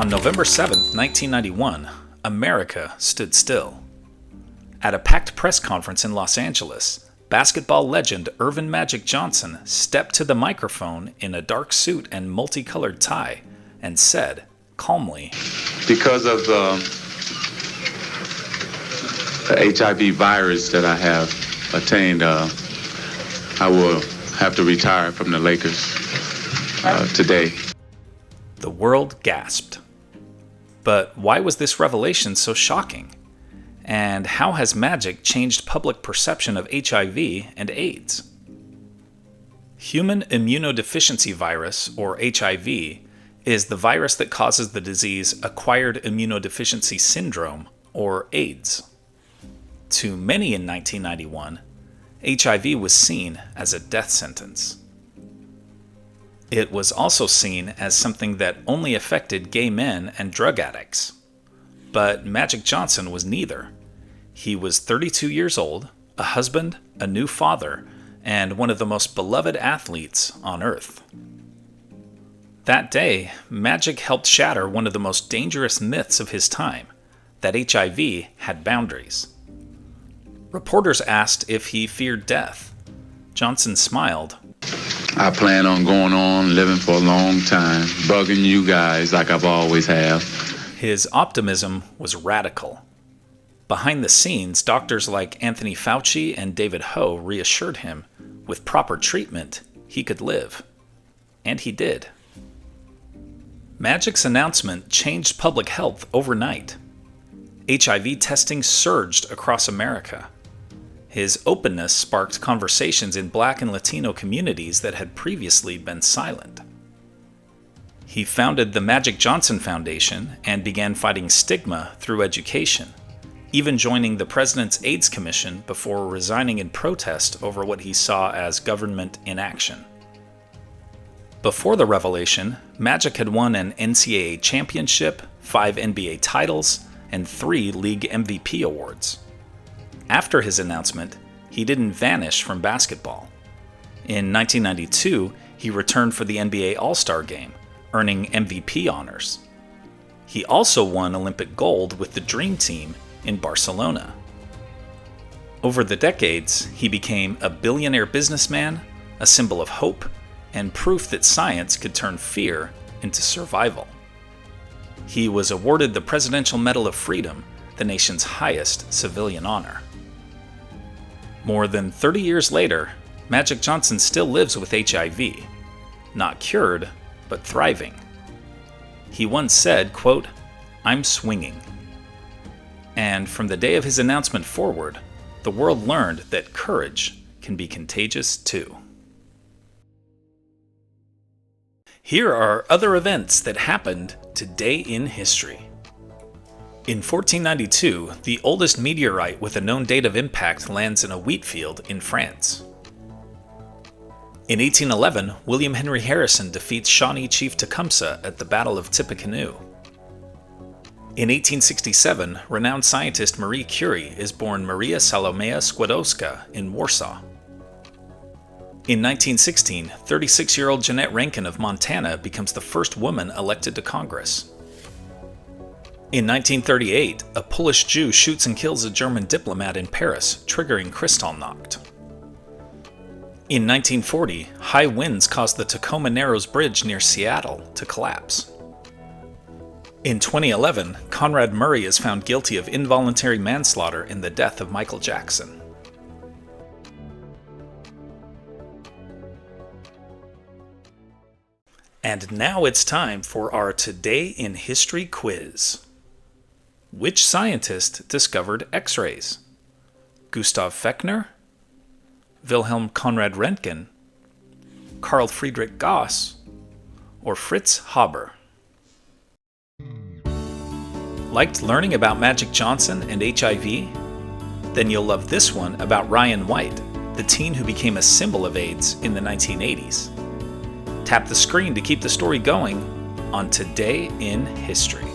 On November 7, 1991, America stood still. At a packed press conference in Los Angeles, basketball legend Earvin "Magic" Johnson stepped to the microphone in a dark suit and multicolored tie and said, calmly, "Because of the HIV virus that I have attained, I will have to retire from the Lakers today." The world gasped. But why was this revelation so shocking? And how has Magic changed public perception of HIV and AIDS? Human immunodeficiency virus, or HIV, is the virus that causes the disease acquired immunodeficiency syndrome, or AIDS. To many in 1991, HIV was seen as a death sentence. It was also seen as something that only affected gay men and drug addicts. But Magic Johnson was neither. He was 32 years old, a husband, a new father, and one of the most beloved athletes on earth. That day, Magic helped shatter one of the most dangerous myths of his time, that HIV had boundaries. Reporters asked if he feared death. Johnson smiled. "I plan on going on living for a long time, bugging you guys like I've always have." His optimism was radical. Behind the scenes, doctors like Anthony Fauci and David Ho reassured him, with proper treatment, he could live. And he did. Magic's announcement changed public health overnight. HIV testing surged across America. His openness sparked conversations in Black and Latino communities that had previously been silent. He founded the Magic Johnson Foundation and began fighting stigma through education, even joining the President's AIDS Commission before resigning in protest over what he saw as government inaction. Before the revelation, Magic had won an NCAA championship, 5 NBA titles, and 3 league MVP awards. After his announcement, he didn't vanish from basketball. In 1992, he returned for the NBA All-Star Game, earning MVP honors. He also won Olympic gold with the Dream Team in Barcelona. Over the decades, he became a billionaire businessman, a symbol of hope, and proof that science could turn fear into survival. He was awarded the Presidential Medal of Freedom, the nation's highest civilian honor. More than 30 years later, Magic Johnson still lives with HIV, not cured, but thriving. He once said, quote, "I'm swinging." And from the day of his announcement forward, the world learned that courage can be contagious too. Here are other events that happened today in history. In 1492, the oldest meteorite with a known date of impact lands in a wheat field in France. In 1811, William Henry Harrison defeats Shawnee Chief Tecumseh at the Battle of Tippecanoe. In 1867, renowned scientist Marie Curie is born Maria Salomea Skłodowska in Warsaw. In 1916, 36-year-old Jeanette Rankin of Montana becomes the first woman elected to Congress. In 1938, a Polish Jew shoots and kills a German diplomat in Paris, triggering Kristallnacht. In 1940, high winds caused the Tacoma Narrows Bridge near Seattle to collapse. In 2011, Conrad Murray is found guilty of involuntary manslaughter in the death of Michael Jackson. And now it's time for our Today in History quiz. Which scientist discovered X-rays? Gustav Fechner? Wilhelm Conrad Röntgen? Carl Friedrich Gauss? Or Fritz Haber? Liked learning about Magic Johnson and HIV? Then you'll love this one about Ryan White, the teen who became a symbol of AIDS in the 1980s. Tap the screen to keep the story going on Today in History.